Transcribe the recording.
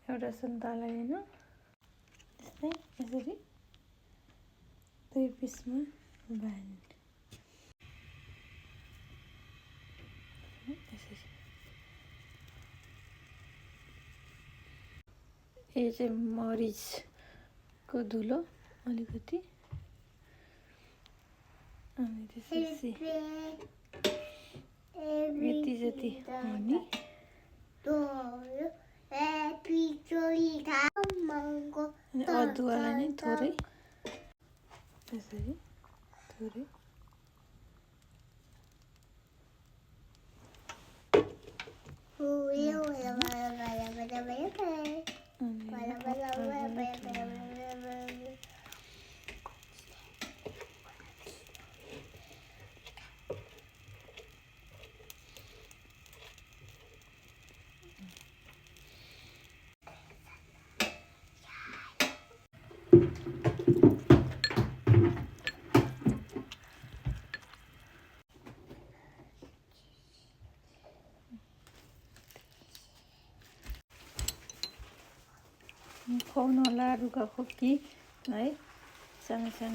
एउटा सुन्तला लिनु त्यस्तै यसरी 2 पिसमा बाँड्नु यसरी। यो चाहिँ मरिचको धुलो अलिकति अनि त्यसपछि यति जति हुने अदुवालाई नै थोरै यसरी थोरै खुवाउनु होला रुगा खोकी है सानो सानो